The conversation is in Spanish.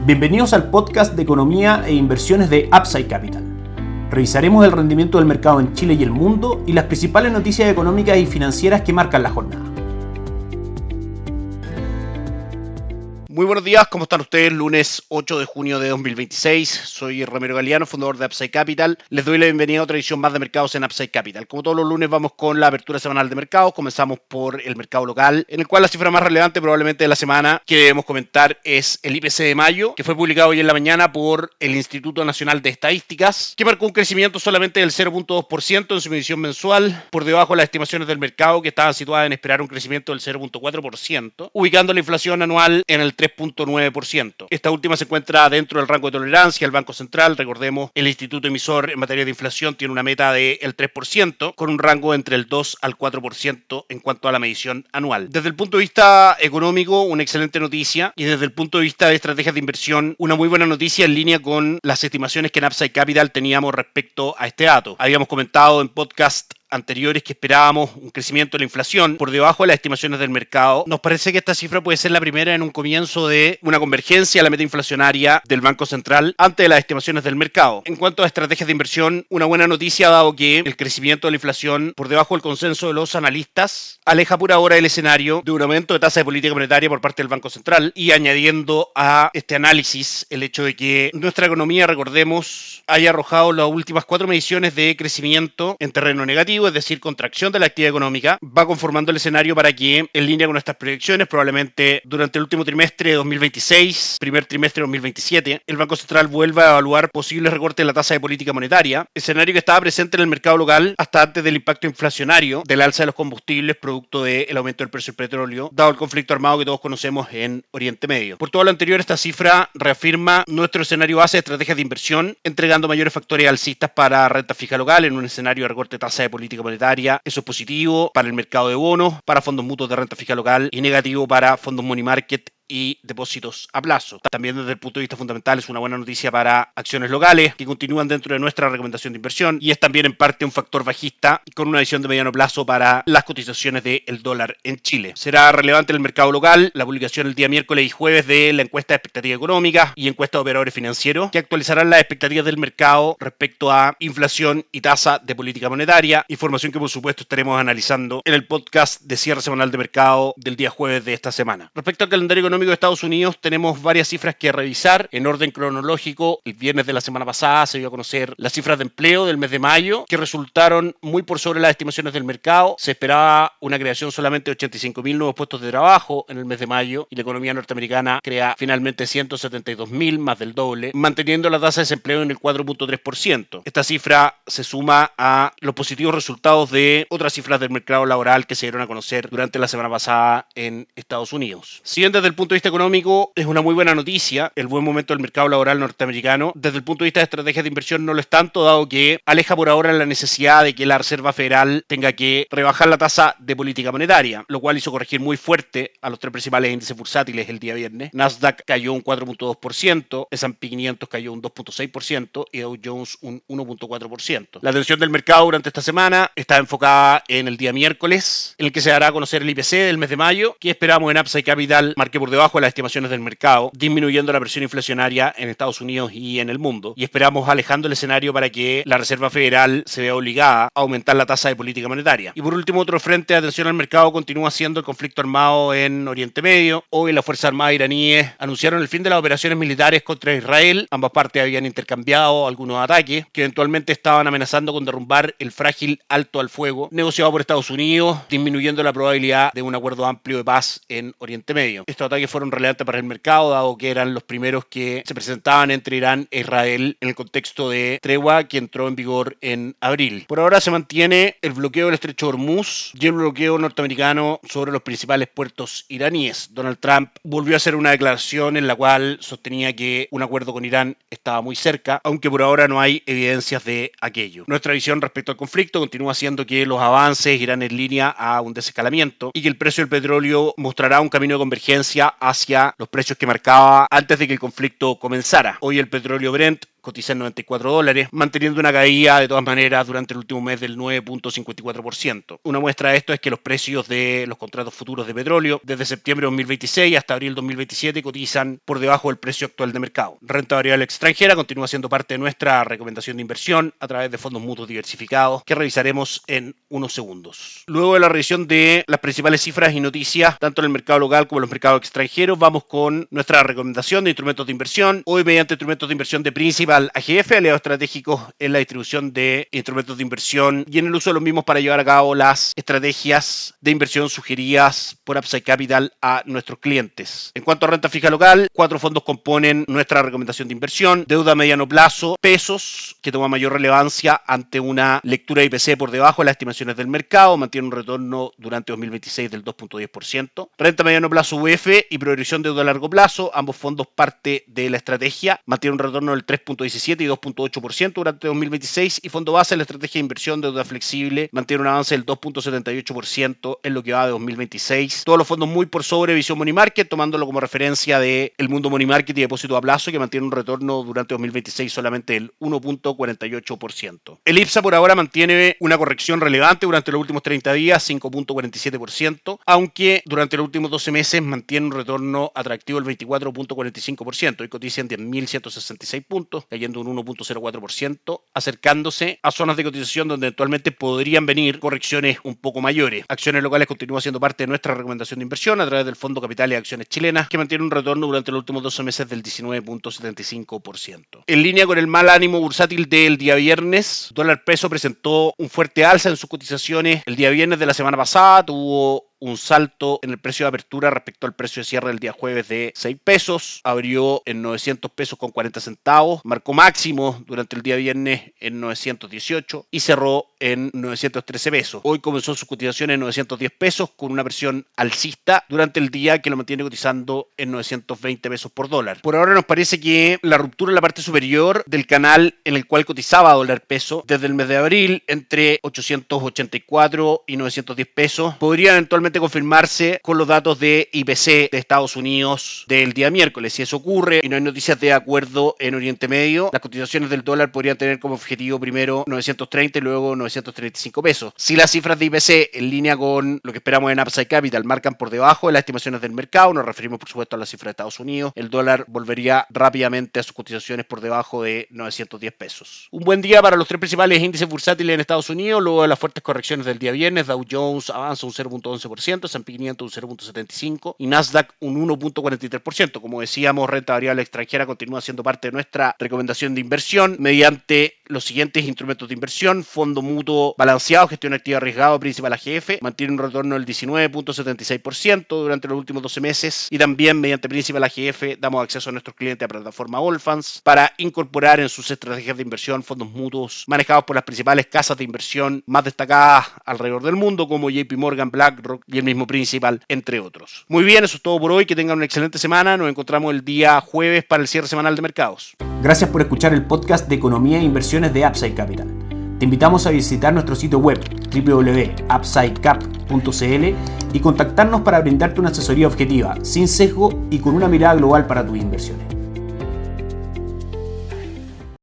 Bienvenidos al podcast de economía e inversiones de Upside Capital. Revisaremos el rendimiento del mercado en Chile y el mundo y las principales noticias económicas y financieras que marcan la jornada. Muy buenos días, ¿cómo están ustedes? Lunes 8 de junio de 2026. Soy Ramiro Galeano, fundador de Upside Capital. Les doy la bienvenida a otra edición más de mercados en Upside Capital. Como todos los lunes vamos con la apertura semanal de mercados. Comenzamos por el mercado local, en el cual la cifra más relevante probablemente de la semana que debemos comentar es el IPC de mayo, que fue publicado hoy en la mañana por el Instituto Nacional de Estadísticas, que marcó un crecimiento solamente del 0.2% en su medición mensual, por debajo de las estimaciones del mercado, que estaban situadas en esperar un crecimiento del 0.4%, ubicando la inflación anual en el 3.9%. Esta última se encuentra dentro del rango de tolerancia del Banco Central. Recordemos, el instituto emisor en materia de inflación tiene una meta del 3%, con un rango entre el 2 al 4% en cuanto a la medición anual. Desde el punto de vista económico, una excelente noticia, y desde el punto de vista de estrategias de inversión, una muy buena noticia en línea con las estimaciones que en Upside Capital teníamos respecto a este dato. Habíamos comentado en podcast anteriores que esperábamos un crecimiento de la inflación por debajo de las estimaciones del mercado. Nos parece que esta cifra puede ser la primera en un comienzo de una convergencia a la meta inflacionaria del Banco Central ante las estimaciones del mercado. En cuanto a estrategias de inversión, una buena noticia dado que el crecimiento de la inflación por debajo del consenso de los analistas aleja por ahora el escenario de un aumento de tasa de política monetaria por parte del Banco Central, y añadiendo a este análisis el hecho de que nuestra economía, recordemos, haya arrojado las últimas 4 mediciones de crecimiento en terreno negativo, es decir, contracción de la actividad económica, va conformando el escenario para que, en línea con nuestras proyecciones, probablemente durante el último trimestre de 2026, primer trimestre de 2027, el Banco Central vuelva a evaluar posibles recortes de la tasa de política monetaria, escenario que estaba presente en el mercado local hasta antes del impacto inflacionario del alza de los combustibles producto del aumento del precio del petróleo, dado el conflicto armado que todos conocemos en Oriente Medio. Por todo lo anterior, esta cifra reafirma nuestro escenario base de estrategias de inversión, entregando mayores factores alcistas para renta fija local en un escenario de recorte de tasa de política monetaria. Eso es positivo para el mercado de bonos, para fondos mutuos de renta fija local, y negativo para fondos money market y depósitos a plazo. También desde el punto de vista fundamental es una buena noticia para acciones locales que continúan dentro de nuestra recomendación de inversión, y es también en parte un factor bajista con una visión de mediano plazo para las cotizaciones del dólar en Chile. Será relevante en el mercado local la publicación el día miércoles y jueves de la encuesta de expectativas económicas y encuesta de operadores financieros, que actualizarán las expectativas del mercado respecto a inflación y tasa de política monetaria, información que por supuesto estaremos analizando en el podcast de cierre semanal de mercado del día jueves de esta semana. Respecto al calendario económico de Estados Unidos, tenemos varias cifras que revisar en orden cronológico. El viernes de la semana pasada se dio a conocer las cifras de empleo del mes de mayo, que resultaron muy por sobre las estimaciones del mercado. Se esperaba una creación solamente de 85.000 nuevos puestos de trabajo en el mes de mayo, y la economía norteamericana crea finalmente 172.000, más del doble, manteniendo la tasa de desempleo en el 4.3%. Esta cifra se suma a los positivos resultados de otras cifras del mercado laboral que se dieron a conocer durante la semana pasada en Estados Unidos. Si bien desde el punto de vista económico es una muy buena noticia el buen momento del mercado laboral norteamericano, desde el punto de vista de estrategias de inversión no lo es tanto, dado que aleja por ahora la necesidad de que la Reserva Federal tenga que rebajar la tasa de política monetaria, lo cual hizo corregir muy fuerte a los 3 principales índices bursátiles el día viernes. Nasdaq cayó un 4.2%, S&P 500 cayó un 2.6% y Dow Jones un 1.4%. La atención del mercado durante esta semana está enfocada en el día miércoles, en el que se dará a conocer el IPC del mes de mayo, que esperamos en Upside Capital marque por debajo de las estimaciones del mercado, disminuyendo la presión inflacionaria en Estados Unidos y en el mundo, y esperamos alejando el escenario para que la Reserva Federal se vea obligada a aumentar la tasa de política monetaria. Y por último, otro frente de atención al mercado continúa siendo el conflicto armado en Oriente Medio. Hoy las Fuerzas Armadas iraníes anunciaron el fin de las operaciones militares contra Israel. Ambas partes habían intercambiado algunos ataques que eventualmente estaban amenazando con derrumbar el frágil alto al fuego negociado por Estados Unidos, disminuyendo la probabilidad de un acuerdo amplio de paz en Oriente Medio. Estos ataques fueron relevantes para el mercado, dado que eran los primeros que se presentaban entre Irán e Israel en el contexto de tregua que entró en vigor en abril. Por ahora se mantiene el bloqueo del estrecho de Hormuz y el bloqueo norteamericano sobre los principales puertos iraníes. Donald Trump volvió a hacer una declaración en la cual sostenía que un acuerdo con Irán estaba muy cerca, aunque por ahora no hay evidencias de aquello. Nuestra visión respecto al conflicto continúa siendo que los avances irán en línea a un desescalamiento y que el precio del petróleo mostrará un camino de convergencia hacia los precios que marcaba antes de que el conflicto comenzara. Hoy el petróleo Brent cotiza en $94, manteniendo una caída de todas maneras durante el último mes del 9.54%. Una muestra de esto es que los precios de los contratos futuros de petróleo desde septiembre de 2026 hasta abril de 2027 cotizan por debajo del precio actual de mercado. Renta variable extranjera continúa siendo parte de nuestra recomendación de inversión a través de fondos mutuos diversificados que revisaremos en unos segundos. Luego de la revisión de las principales cifras y noticias, tanto en el mercado local como en los mercados extranjeros, vamos con nuestra recomendación de instrumentos de inversión. Hoy, mediante instrumentos de inversión de Principal AGF, aliados estratégicos en la distribución de instrumentos de inversión y en el uso de los mismos para llevar a cabo las estrategias de inversión sugeridas por Upside Capital a nuestros clientes. En cuanto a renta fija local, 4 fondos componen nuestra recomendación de inversión: deuda a mediano plazo, pesos, que toma mayor relevancia ante una lectura de IPC por debajo de las estimaciones del mercado, mantiene un retorno durante 2026 del 2.10%. Renta a mediano plazo UF y progresión deuda a largo plazo, ambos fondos parte de la estrategia, mantiene un retorno del 3.17 y 2.8% durante 2026, y fondo base en la estrategia de inversión deuda flexible mantiene un avance del 2.78% en lo que va de 2026. Todos los fondos muy por sobre visión money market, tomándolo como referencia de el mundo money market y depósito a plazo, que mantiene un retorno durante 2026 solamente del 1.48%. El IPSA por ahora mantiene una corrección relevante durante los últimos 30 días, 5.47%, aunque durante los últimos 12 meses mantiene un retorno atractivo del 24.45%. Hoy cotiza en 10.166 puntos, cayendo un 1.04%, acercándose a zonas de cotización donde eventualmente podrían venir correcciones un poco mayores. Acciones locales continúa siendo parte de nuestra recomendación de inversión a través del Fondo Capital y Acciones Chilenas, que mantiene un retorno durante los últimos 12 meses del 19.75%. En línea con el mal ánimo bursátil del día viernes, dólar peso presentó un fuerte alza en sus cotizaciones. El día viernes de la semana pasada tuvo un salto en el precio de apertura respecto al precio de cierre del día jueves de 6 pesos, abrió en 900 pesos con 40 centavos, marcó máximo durante el día viernes en 918 y cerró en 913 pesos. Hoy comenzó su cotización en 910 pesos con una presión alcista durante el día que lo mantiene cotizando en 920 pesos por dólar. Por ahora nos parece que la ruptura en la parte superior del canal en el cual cotizaba dólar peso desde el mes de abril entre 884 y 910 pesos podría eventualmente confirmarse con los datos de IPC de Estados Unidos del día miércoles. Si eso ocurre y no hay noticias de acuerdo en Oriente Medio, las cotizaciones del dólar podrían tener como objetivo primero 930 y luego 935 pesos. Si las cifras de IPC en línea con lo que esperamos en Upside Capital marcan por debajo de las estimaciones del mercado, nos referimos por supuesto a las cifras de Estados Unidos, el dólar volvería rápidamente a sus cotizaciones por debajo de 910 pesos. Un buen día para los 3 principales índices bursátiles en Estados Unidos. Luego de las fuertes correcciones del día viernes, Dow Jones avanza un 0.11%, S&P 500 un 0.75% y Nasdaq un 1.43%. Como decíamos, renta variable extranjera continúa siendo parte de nuestra recomendación de inversión mediante los siguientes instrumentos de inversión: fondo mutuo balanceado, gestión activa arriesgado, Principal AGF, mantiene un retorno del 19.76% durante los últimos 12 meses, y también mediante Principal AGF damos acceso a nuestros clientes a plataforma Allfunds para incorporar en sus estrategias de inversión fondos mutuos manejados por las principales casas de inversión más destacadas alrededor del mundo como JP Morgan, BlackRock y el mismo Principal, entre otros. Muy bien, eso es todo por hoy. Que tengan una excelente semana. Nos encontramos el día jueves para el cierre semanal de mercados. Gracias por escuchar el podcast de Economía e Inversiones de Upside Capital. Te invitamos a visitar nuestro sitio web www.upsidecap.cl y contactarnos para brindarte una asesoría objetiva, sin sesgo y con una mirada global para tus inversiones.